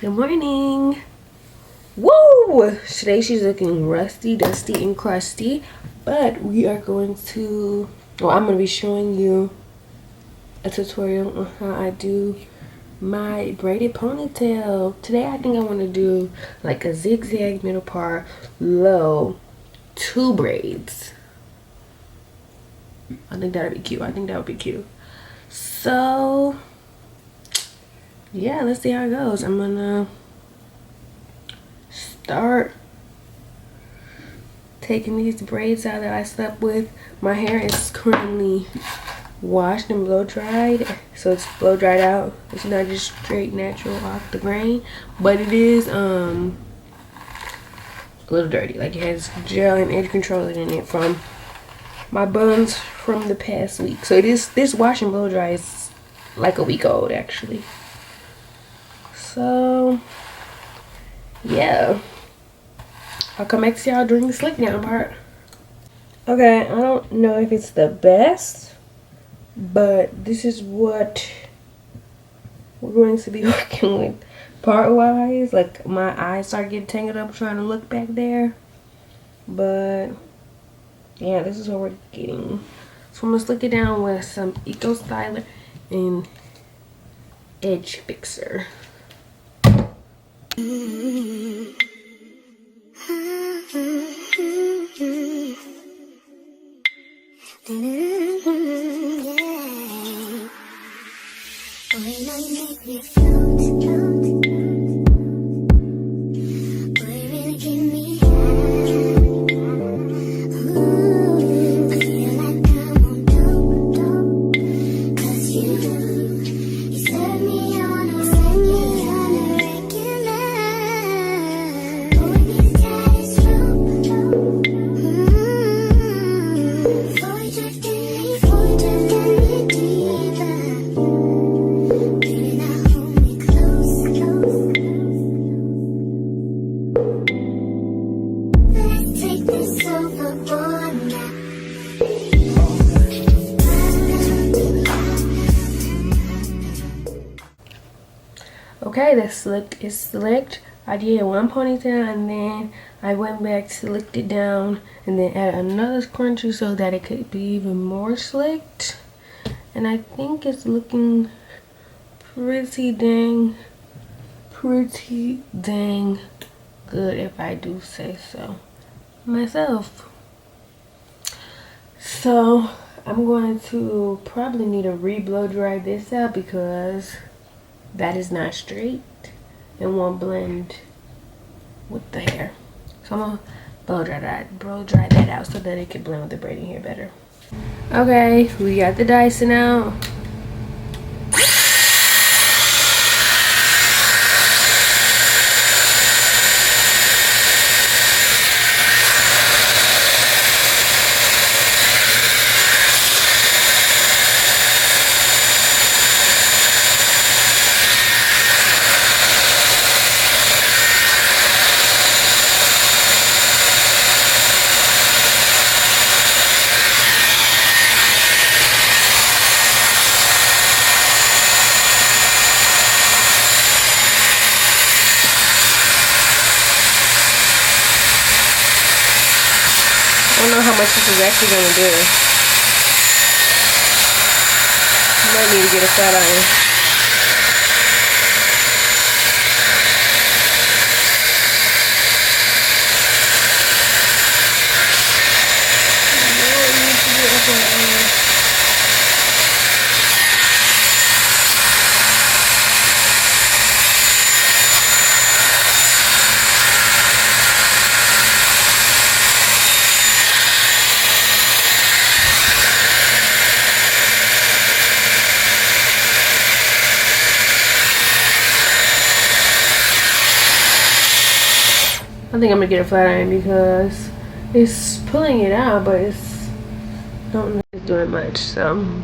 Good morning. Woo! Today she's looking rusty, dusty, and crusty. But we are going to, I'm going to be showing you a tutorial on how I do my braided ponytail. Today I think I want to do like a zigzag middle part, low, 2 braids. I think that would be cute. So yeah, let's see how it goes. I'm gonna start taking these braids out that I slept with. My hair is currently washed and blow dried, so it's blow dried out. It's not just straight natural off the grain, but it is a little dirty. Like it has gel and edge controller in it from my buns from the past week. So this wash and blow dry is like a week old actually. So yeah, I'll come back to y'all during the slick down part. Okay, I don't know if it's the best, but this is what we're going to be working with part wise. Like my eyes start getting tangled up trying to look back there, but yeah, this is what we're getting. So I'm gonna slick it down with some Eco Styler and Edge Fixer. Okay, the slick is slicked. I did one ponytail and then I went back, slicked it down, and then added another scrunchie so that it could be even more slicked. And I think it's looking pretty dang good, if I do say so myself. So I'm going to probably need to re-blow dry this out because that is not straight and won't blend with the hair. So I'm gonna blow dry that out so that it can blend with the braiding hair better. Okay, we got the Dyson out. I don't know how much this is actually going to do. Might need to get a flat iron. I think I'm gonna get a flat iron because it's pulling it out, but it's don't know if it's doing much. So I'm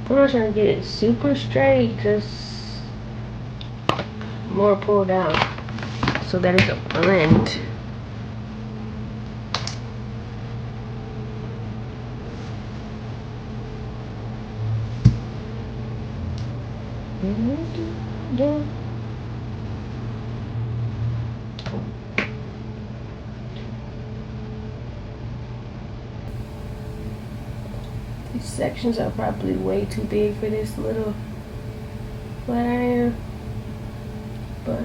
not trying to get it super straight, just more pulled out so that it's a blend. These sections are probably way too big for this little flat iron, but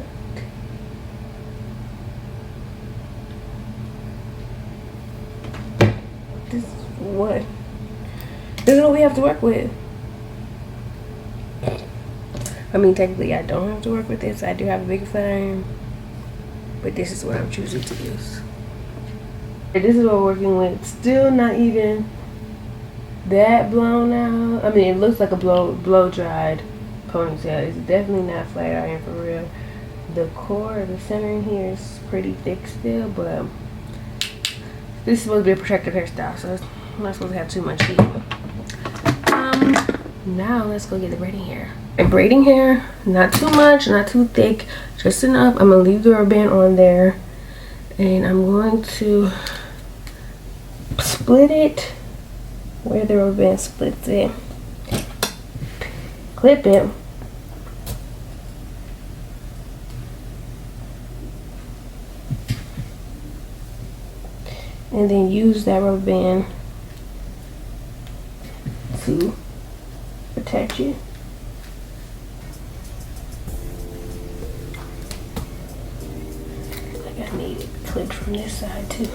this is what we have to work with. I mean, technically I don't have to work with this. I do have a bigger flat iron, but this is what I'm choosing to use. This is what we're working with. Still not even that blown out. I mean, it looks like a blow dried ponytail. It's definitely not flat iron for real. The core, the center in here is pretty thick still, but this is supposed to be a protective hairstyle, so it's not supposed to have too much heat. Now let's go get the braiding hair. And braiding hair, not too much, not too thick, just enough. I'm gonna leave the rubber band on there, and I'm going to split it where the rubber band splits it. Clip it. And then use that rubber band to protect you. Like I need it clipped from this side too.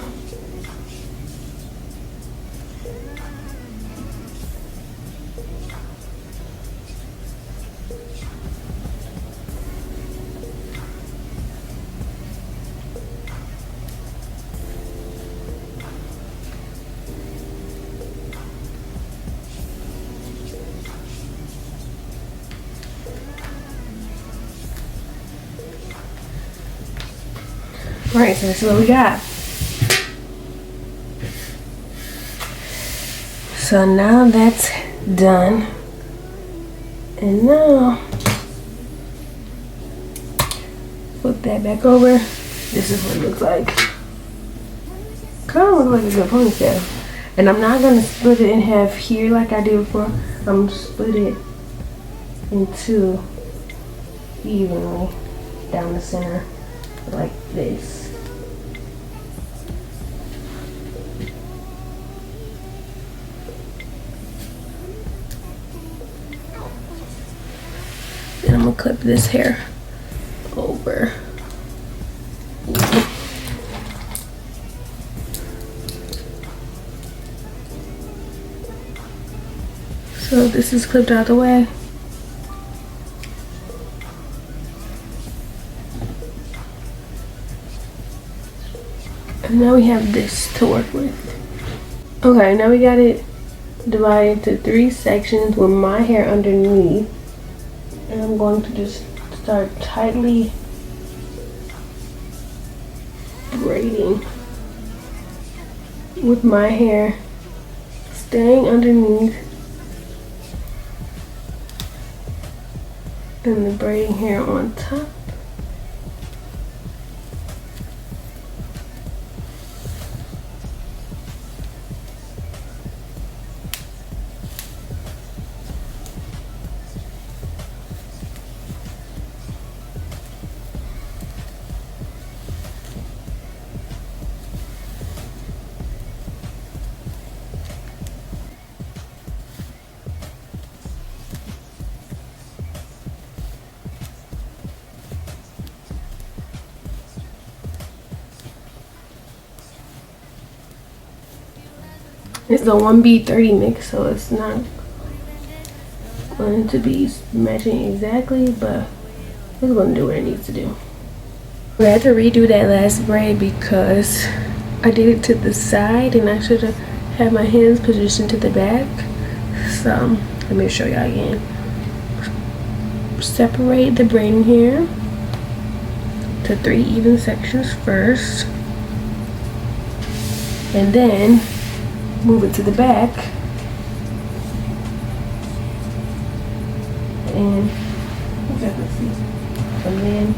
Alright, so this is what we got. So now that's done. And now, flip that back over. This is what it looks like. Kind of looks like a good ponytail. And I'm not going to split it in half here like I did before. I'm going to split it in two evenly down the center like this. And I'm gonna clip this hair over. So this is clipped out the way. And now we have this to work with. Okay, now we got it divided into 3 sections with my hair underneath. And I'm going to just start tightly braiding with my hair staying underneath and the braiding hair on top. It's the 1B30 mix, so it's not going to be matching exactly, but it's going to do what it needs to do. I had to redo that last braid because I did it to the side and I should have had my hands positioned to the back. So let me show y'all again. Separate the braiding hair to 3 even sections first, and then move it to the back and then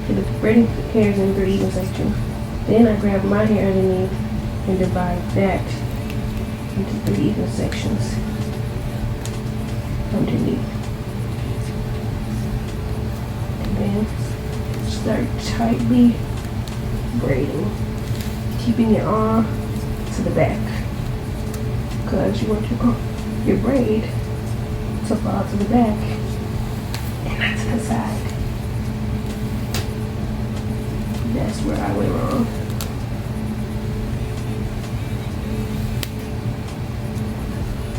the braiding hairs in 3 even sections. Then I grab my hair underneath and divide that into 3 even sections underneath. and start tightly braiding, keeping it on to the back, because you want your braid to fall to the back and not to the side. That's where I went wrong.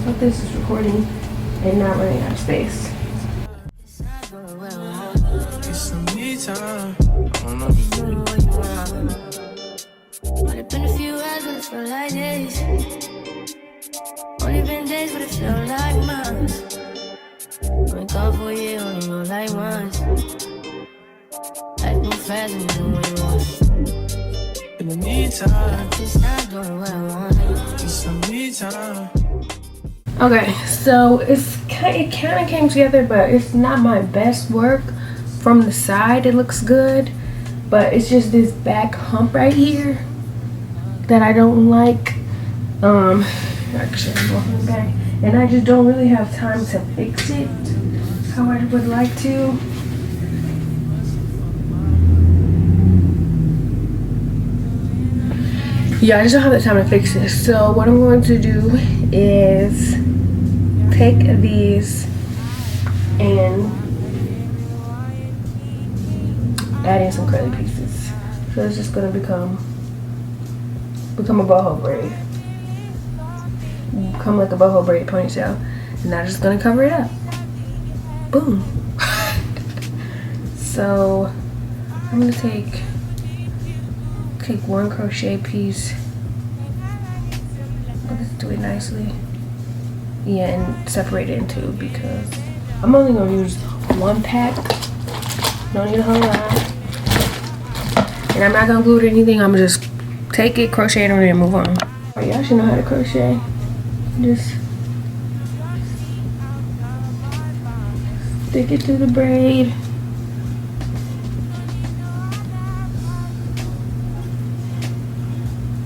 So this is recording and not running out of space. It's some me time. Only been a few hours, but it felt like days. Only been days, but it felt like months. Went gone for a year, only know like once. Life move fast and you do what you want. In the meantime, just not doing what I want. It's some me time. Okay, so it kind of came together, but it's not my best work. From the side, it looks good, but it's just this back hump right here that I don't like. Actually, I'm going back, and I just don't really have time to fix it how I would like to. Yeah, I just don't have the time to fix this. So what I'm going to do is take these and add in some curly pieces. So it's just gonna become a boho braid. Become like a boho braid ponytail. And I'm just gonna cover it up. Boom. So I'm gonna take one crochet piece. Let's do it nicely. Yeah, and separate it in two because I'm only gonna use one pack. Don't need a whole lot. And I'm not gonna glue it or anything. I'm gonna just take it, crochet it on it, and move on. Oh, y'all should know how to crochet. Just stick it to the braid.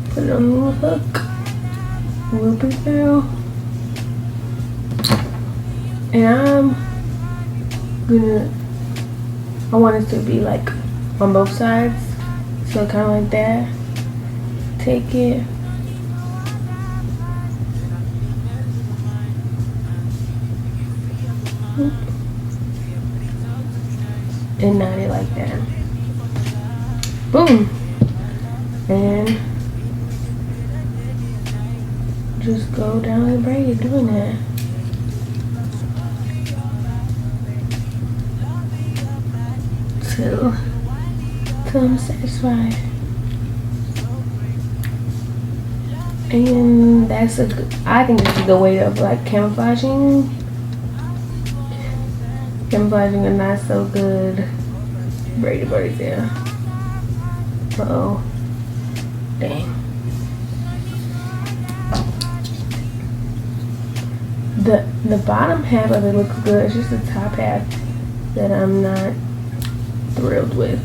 Put it on the little hook. Whip it through. And I want it to be like on both sides. So kind of like that. Take it. And knot it like that. Boom. And just go down the braid doing that. Till I'm satisfied. And that's I think this is a good way of like camouflaging a not so good braided braids there. Uh-oh. Dang. The bottom half of it looks good. It's just the top half that I'm not thrilled with.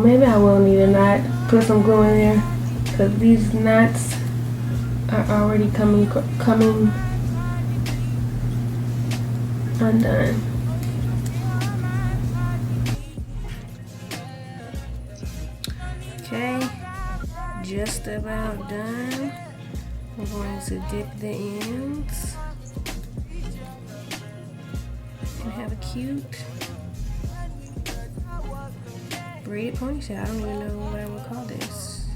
Maybe I will need a knot. Put some glue in there, because these knots are already coming undone. Okay, just about done. I'm going to dip the ends and have a cute braided ponytail. I don't even know what I would call this.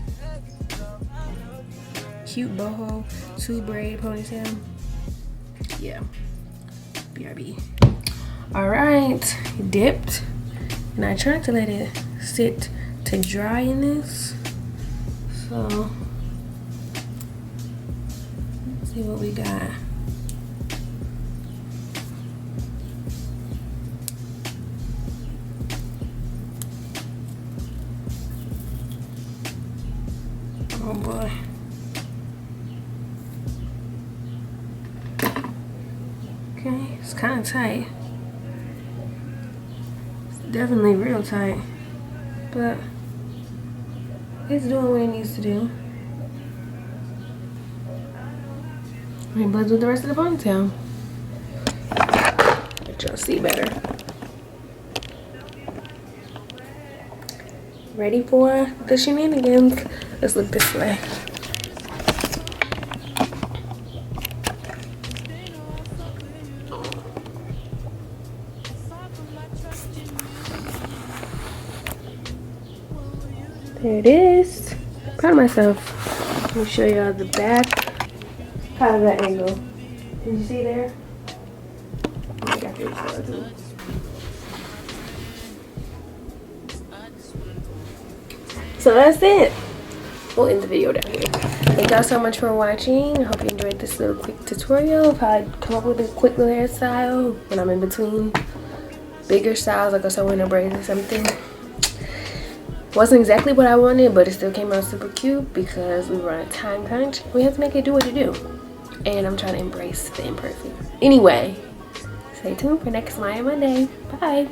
Cute boho 2 braid ponytail. Yeah. BRB. Alright, dipped. And I tried to let it sit to dry in this. So, let's see what we got. Oh boy. Okay, it's kind of tight. It's definitely real tight, but it's doing what it needs to do. It blends with the rest of the ponytail. Let y'all see better. Ready for the shenanigans? Let's look this way. There it is. Proud of myself. Let me show y'all the back. Out of that angle. Did you see there? I got this. So that's it. We'll end the video down here. Thank y'all so much for watching. I hope you enjoyed this little quick tutorial. If I come up with a quick little hairstyle when I'm in between bigger styles, like I saw in a braid or something. Wasn't exactly what I wanted, but it still came out super cute because we were on a time crunch. We have to make it do what it do. And I'm trying to embrace the imperfect. Anyway, stay tuned for next Amaiya Monday. Bye.